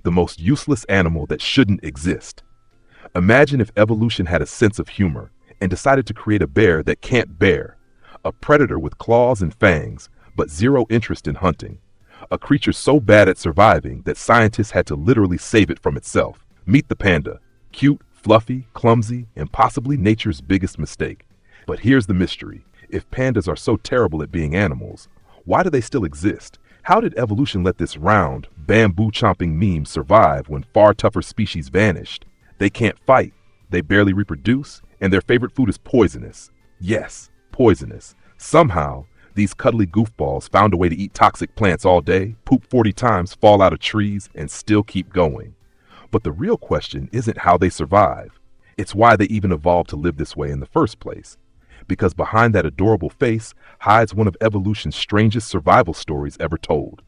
the most useless animal that shouldn't exist. Imagine if evolution had a sense of humor and decided to create a bear that can't bear, a predator with claws and fangs, but zero interest in hunting, a creature so bad at surviving that scientists had to literally save it from itself. Meet the panda, cute, fluffy, clumsy, and possibly nature's biggest mistake. But here's the mystery. If pandas are so terrible at being animals, why do they still exist? How did evolution let this round, bamboo-chomping meme survive when far tougher species vanished? They can't fight, they barely reproduce, and their favorite food is poisonous. Yes, poisonous. Somehow, these cuddly goofballs found a way to eat toxic plants all day, poop 40 times, fall out of trees, and still keep going. But the real question isn't how they survive. It's why they even evolved to live this way in the first place. Because behind that adorable face hides one of evolution's strangest survival stories ever told.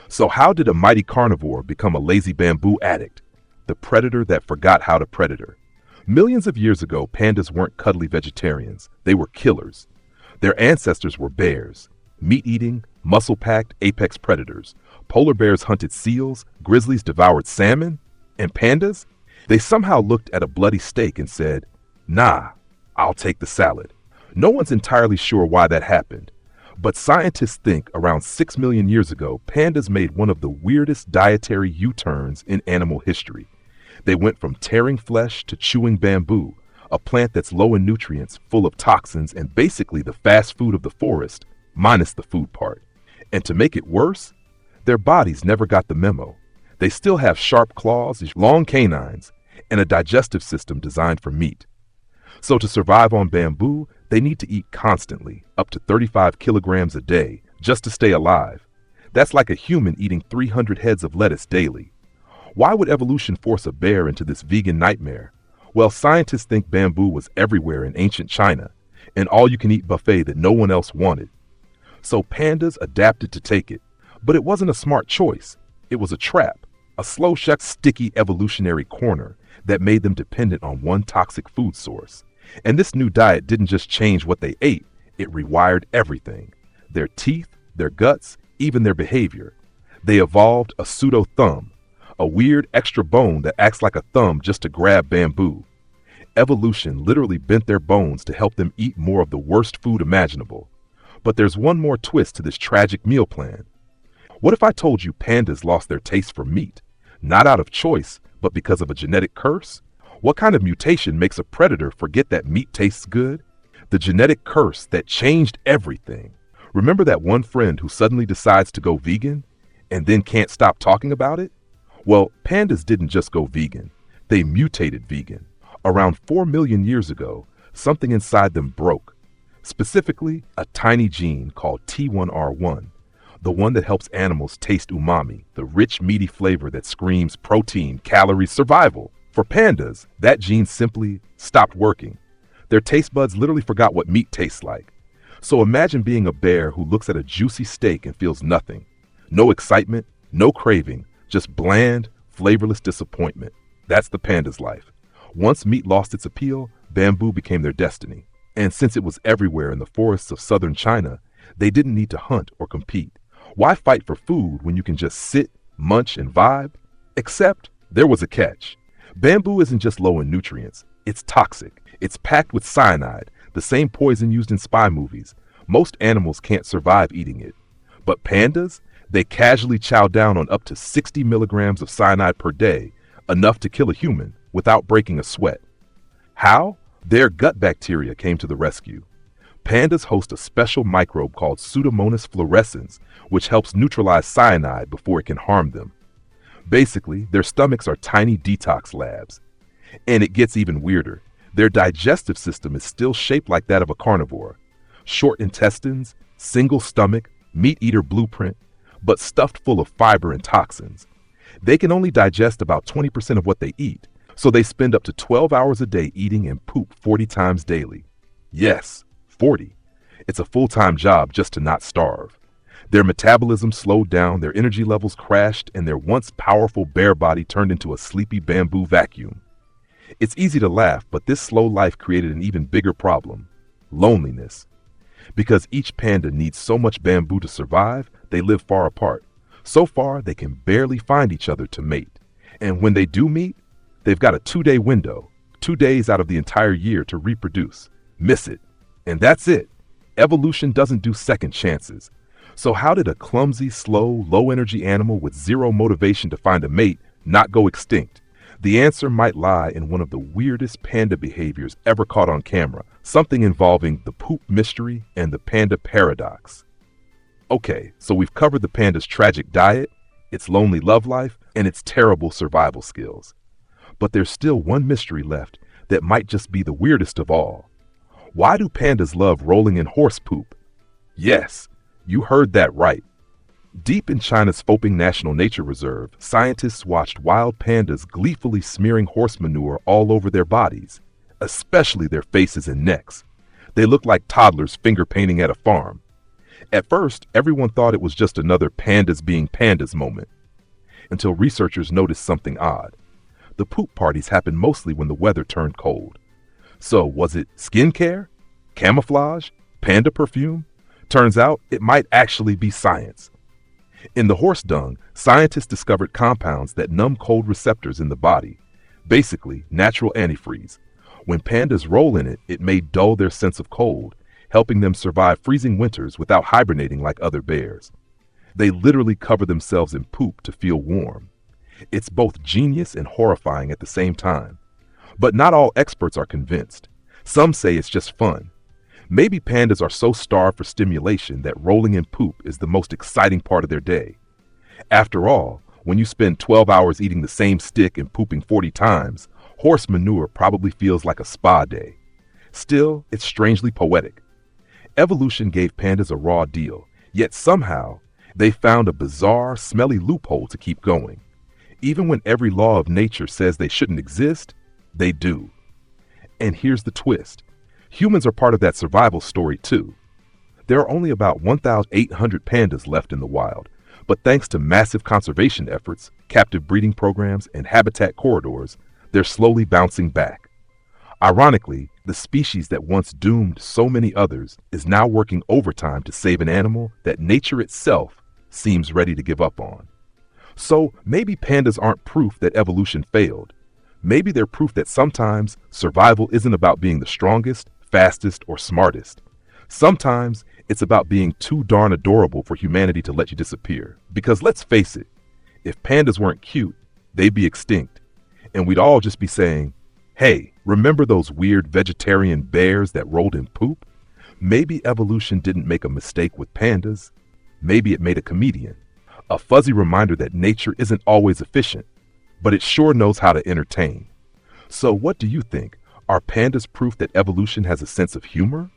So how did a mighty carnivore become a lazy bamboo addict? The predator that forgot how to predator. Millions of years ago, pandas weren't cuddly vegetarians. They were killers. Their ancestors were bears, meat-eating, muscle-packed apex predators. Polar bears hunted seals, grizzlies devoured salmon, and pandas? They somehow looked at a bloody steak and said, "Nah, I'll take the salad." No one's entirely sure why that happened, but scientists think around 6 million years ago, pandas made one of the weirdest dietary U-turns in animal history. They went from tearing flesh to chewing bamboo, a plant that's low in nutrients, full of toxins, and basically the fast food of the forest, minus the food part. And to make it worse, their bodies never got the memo. They still have sharp claws, long canines, and a digestive system designed for meat. So to survive on bamboo, they need to eat constantly, up to 35 kilograms a day, just to stay alive. That's like a human eating 300 heads of lettuce daily. Why would evolution force a bear into this vegan nightmare? Well, scientists think bamboo was everywhere in ancient China, an all-you-can-eat buffet that no one else wanted. So pandas adapted to take it. But it wasn't a smart choice. It was a trap, a slow, sticky evolutionary corner that made them dependent on one toxic food source. And this new diet didn't just change what they ate, it rewired everything. Their teeth, their guts, even their behavior. They evolved a pseudo-thumb, a weird extra bone that acts like a thumb just to grab bamboo. Evolution literally bent their bones to help them eat more of the worst food imaginable. But there's one more twist to this tragic meal plan. What if I told you pandas lost their taste for meat, not out of choice, but because of a genetic curse? What kind of mutation makes a predator forget that meat tastes good? The genetic curse that changed everything. Remember that one friend who suddenly decides to go vegan and then can't stop talking about it? Well, pandas didn't just go vegan. They mutated vegan. Around 4 million years ago, something inside them broke. Specifically, a tiny gene called T1R1, the one that helps animals taste umami, the rich, meaty flavor that screams protein, calories, survival. For pandas, that gene simply stopped working. Their taste buds literally forgot what meat tastes like. So imagine being a bear who looks at a juicy steak and feels nothing. No excitement, no craving, just bland, flavorless disappointment. That's the panda's life. Once meat lost its appeal, bamboo became their destiny. And since it was everywhere in the forests of southern China, they didn't need to hunt or compete. Why fight for food when you can just sit, munch, and vibe? Except there was a catch. Bamboo isn't just low in nutrients, it's toxic. It's packed with cyanide, the same poison used in spy movies. Most animals can't survive eating it. But pandas, they casually chow down on up to 60 milligrams of cyanide per day, enough to kill a human without breaking a sweat. How? Their gut bacteria came to the rescue. Pandas host a special microbe called Pseudomonas fluorescens, which helps neutralize cyanide before it can harm them. Basically, their stomachs are tiny detox labs. And it gets even weirder. Their digestive system is still shaped like that of a carnivore. Short intestines, single stomach, meat-eater blueprint, but stuffed full of fiber and toxins. They can only digest about 20% of what they eat, so they spend up to 12 hours a day eating and poop 40 times daily. Yes, 40. It's a full-time job just to not starve. Their metabolism slowed down, their energy levels crashed, and their once powerful bear body turned into a sleepy bamboo vacuum. It's easy to laugh, but this slow life created an even bigger problem: loneliness. Because each panda needs so much bamboo to survive, they live far apart. So far, they can barely find each other to mate. And when they do meet, they've got a 2-day window, 2 days out of the entire year to reproduce. Miss it, and that's it. Evolution doesn't do second chances. So how did a clumsy, slow, low-energy animal with zero motivation to find a mate not go extinct? The answer might lie in one of the weirdest panda behaviors ever caught on camera, something involving the poop mystery and the panda paradox. Okay, so we've covered the panda's tragic diet, its lonely love life, and its terrible survival skills. But there's still one mystery left that might just be the weirdest of all. Why do pandas love rolling in horse poop? Yes, you heard that right. Deep in China's Foping National Nature Reserve, scientists watched wild pandas gleefully smearing horse manure all over their bodies, especially their faces and necks. They looked like toddlers finger painting at a farm. At first, everyone thought it was just another pandas being pandas moment, until researchers noticed something odd. The poop parties happened mostly when the weather turned cold. So was it skincare? Camouflage? Panda perfume? Turns out it might actually be science. In the horse dung, scientists discovered compounds that numb cold receptors in the body, basically natural antifreeze. When pandas roll in it, it may dull their sense of cold, helping them survive freezing winters without hibernating like other bears. They literally cover themselves in poop to feel warm. It's both genius and horrifying at the same time. But not all experts are convinced. Some say it's just fun. Maybe pandas are so starved for stimulation that rolling in poop is the most exciting part of their day. After all, when you spend 12 hours eating the same stick and pooping 40 times, horse manure probably feels like a spa day. Still, it's strangely poetic. Evolution gave pandas a raw deal, yet somehow they found a bizarre, smelly loophole to keep going. Even when every law of nature says they shouldn't exist, they do. And here's the twist. Humans are part of that survival story too. There are only about 1,800 pandas left in the wild, but thanks to massive conservation efforts, captive breeding programs, and habitat corridors, they're slowly bouncing back. Ironically, the species that once doomed so many others is now working overtime to save an animal that nature itself seems ready to give up on. So maybe pandas aren't proof that evolution failed. Maybe they're proof that sometimes survival isn't about being the strongest, fastest, or smartest. Sometimes it's about being too darn adorable for humanity to let you disappear. Because let's face it, if pandas weren't cute, they'd be extinct. And we'd all just be saying, hey, remember those weird vegetarian bears that rolled in poop? Maybe evolution didn't make a mistake with pandas. Maybe it made a comedian. A fuzzy reminder that nature isn't always efficient, but it sure knows how to entertain. So what do you think? Are pandas proof that evolution has a sense of humor?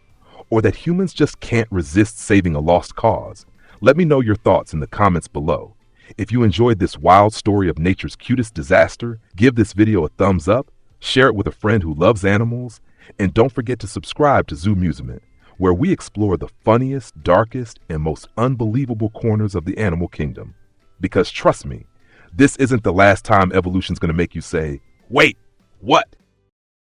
Or that humans just can't resist saving a lost cause? Let me know your thoughts in the comments below. If you enjoyed this wild story of nature's cutest disaster, give this video a thumbs up, share it with a friend who loves animals, and don't forget to subscribe to Zoo-amusement, where we explore the funniest, darkest, and most unbelievable corners of the animal kingdom. Because trust me, this isn't the last time evolution's going to make you say, wait, what?